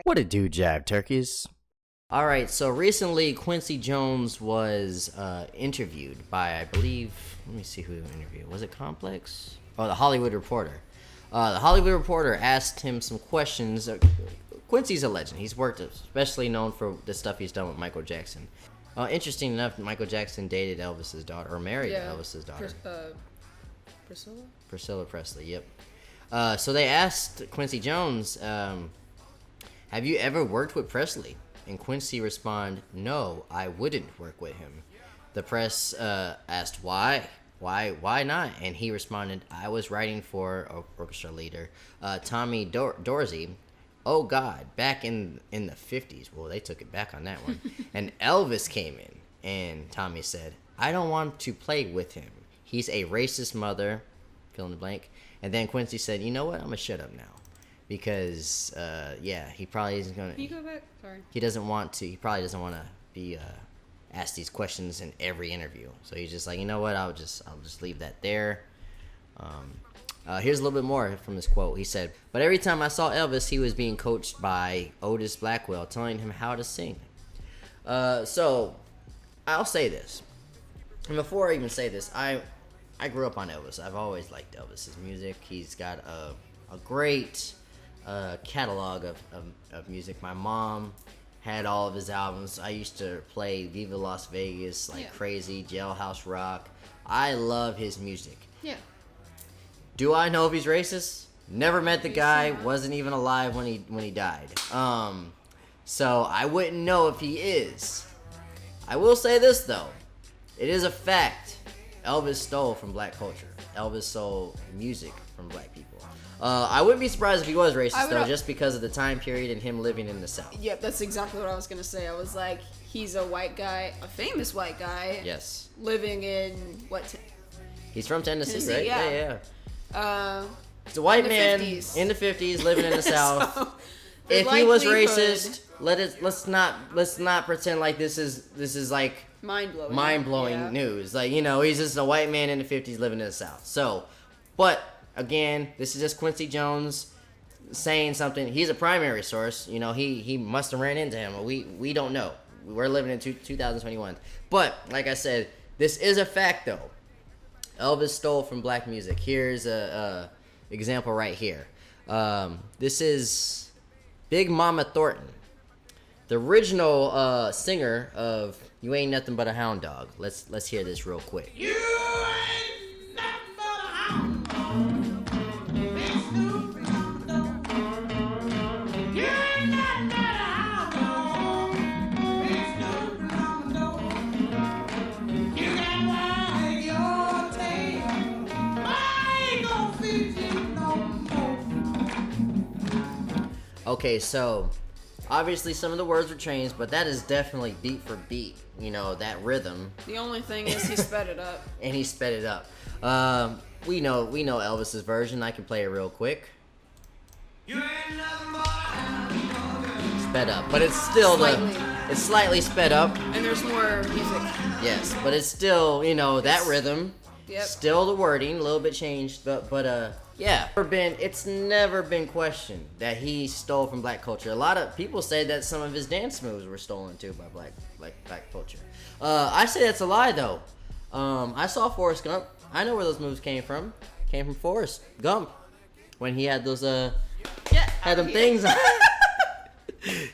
What it do, Jab Turkeys? Alright, so recently Quincy Jones was interviewed by, I believe, let me see who interviewed. Was it Complex? Oh, The Hollywood Reporter. The Hollywood Reporter asked him some questions. Quincy's a legend. He's worked, especially known for the stuff he's done with Michael Jackson. Interesting enough, Michael Jackson dated Elvis's daughter, or married Elvis's daughter. Priscilla? Priscilla Presley, yep. So they asked Quincy Jones, have you ever worked with Presley? And Quincy responded, no, I wouldn't work with him. The press asked why? Why not? And he responded, I was writing for orchestra leader Tommy Dorsey. Oh God, back in the 50s. Well, they took it back on that one. And Elvis came in, and Tommy said, I don't want to play with him. He's a racist mother, fill in the blank. And then Quincy said, you know what? I'm going to shut up now. Because, he probably isn't going to... Can you go back? Sorry. He doesn't want to. He probably doesn't want to be asked these questions in every interview. So he's just like, you know what? I'll just leave that there. Here's a little bit more from this quote. He said, but every time I saw Elvis, he was being coached by Otis Blackwell, telling him how to sing. So I'll say this. And before I even say this, I grew up on Elvis. I've always liked Elvis's music. He's got a great catalog of music. My mom had all of his albums. I used to play Viva Las Vegas like crazy, Jailhouse Rock. I love his music. Yeah. Do I know if he's racist? Never met the guy. Wasn't even alive when he died. So I wouldn't know if he is. I will say this though. It is a fact. Elvis stole from black culture. Elvis stole music from black people. I wouldn't be surprised if he was racist though, just because of the time period and him living in the South. Yep, that's exactly what I was gonna say. I was like, he's a white guy, a famous white guy. Yes. Living in what? He's from Tennessee, right? Yeah. It's a white man 50s. in the 50s living in the South. So, if he was racist, let's not pretend like this is like mind-blowing news. Like, you know, he's just a white man in the 50s living in the South. So, but again, this is just Quincy Jones saying something. He's a primary source. You know, he must have ran into him. We don't know. We're living in 2021. But like I said, this is a fact though. Elvis stole from black music. Here's a example right here. This is Big Mama Thornton, the original singer of "You Ain't Nothing But a Hound Dog." Let's hear this real quick. You ain't nothing but a hound dog. Big Snoop Dogg. You ain't nothing but a hound dog. Big Snoop Dogg. You can wag your tail, but I ain't gonna feed you no more. Okay, so obviously some of the words were changed, but that is definitely beat for beat. You know, that rhythm. The only thing is he sped it up. And he sped it up. We know Elvis's version. I can play it real quick. You ain't nothing but a hound dog. Sped up, but it's still it's slightly sped up. And there's more music. Yes, but it's still, you know, that rhythm. Yep. Still the wording, a little bit changed, but yeah. It's never been questioned that he stole from black culture. A lot of people say that some of his dance moves were stolen too by black culture. I say that's a lie though. I saw Forrest Gump. I know where those moves came from. Came from Forrest Gump when he had those had them things on.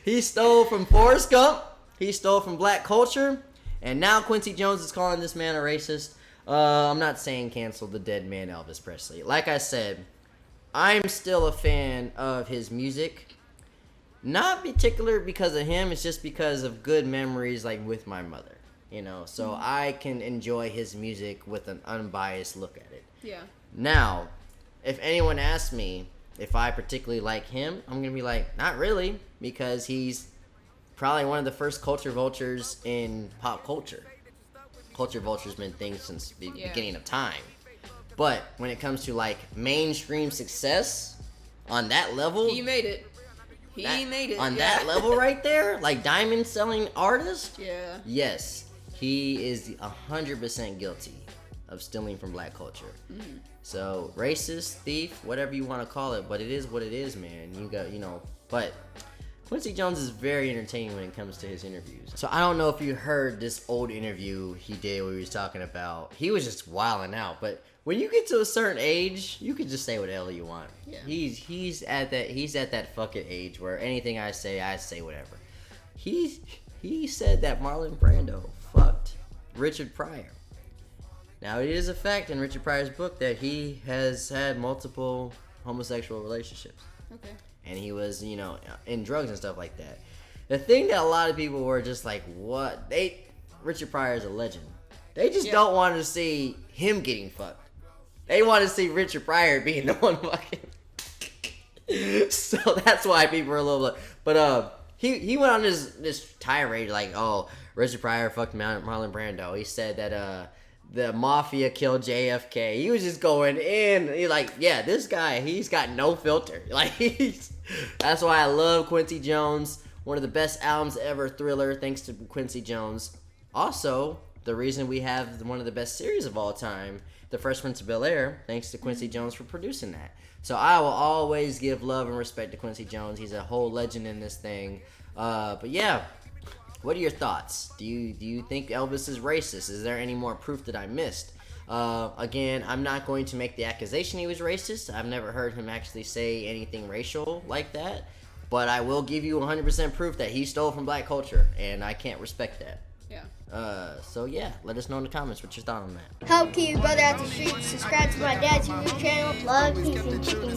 He stole from Forrest Gump. He stole from black culture, and now Quincy Jones is calling this man a racist. I'm not saying cancel the dead man Elvis Presley. Like I said, I'm still a fan of his music. Not particular because of him, it's just because of good memories like with my mother. You know, so I can enjoy his music with an unbiased look at it. Yeah. Now, if anyone asks me if I particularly like him, I'm going to be like, not really, because he's probably one of the first culture vultures in pop culture. Culture vulture's been things since the beginning of time. But when it comes to like mainstream success on that level, He made it. On that level right there, like diamond selling artist. Yeah. Yes, he is 100% guilty of stealing from black culture. Mm-hmm. So racist, thief, whatever you want to call it, but it is what it is, man. You got, you know, but Quincy Jones is very entertaining when it comes to his interviews. So I don't know if you heard this old interview he did where he was talking about, he was just wilding out, but when you get to a certain age, you can just say whatever you want. Yeah. He's at that fucking age where anything I say whatever. He said that Marlon Brando fucked Richard Pryor. Now it is a fact in Richard Pryor's book that he has had multiple homosexual relationships. Okay. And he was, in drugs and stuff like that. The thing that a lot of people were just like, what? Richard Pryor is a legend. They just don't want to see him getting fucked. They want to see Richard Pryor being the one fucking. So that's why people are a little bit. But he went on this tirade like, oh, Richard Pryor fucked Marlon Brando. He said that the mafia killed JFK. He was just going in. He's like, yeah, this guy, he's got no filter. Like, that's why I love Quincy Jones. One of the best albums ever, Thriller, thanks to Quincy Jones. Also, the reason we have one of the best series of all time, The Fresh Prince of Bel-Air, thanks to Quincy Jones for producing that. So I will always give love and respect to Quincy Jones. He's a whole legend in this thing. But yeah, what are your thoughts? Do you think Elvis is racist? Is there any more proof that I missed? Again, I'm not going to make the accusation he was racist. I've never heard him actually say anything racial like that. But I will give you 100% proof that he stole from black culture, and I can't respect that. Yeah. So yeah, let us know in the comments what your thought on that. Help keep your brother out the streets. Subscribe to my dad's YouTube channel. Love, peace, and chicken.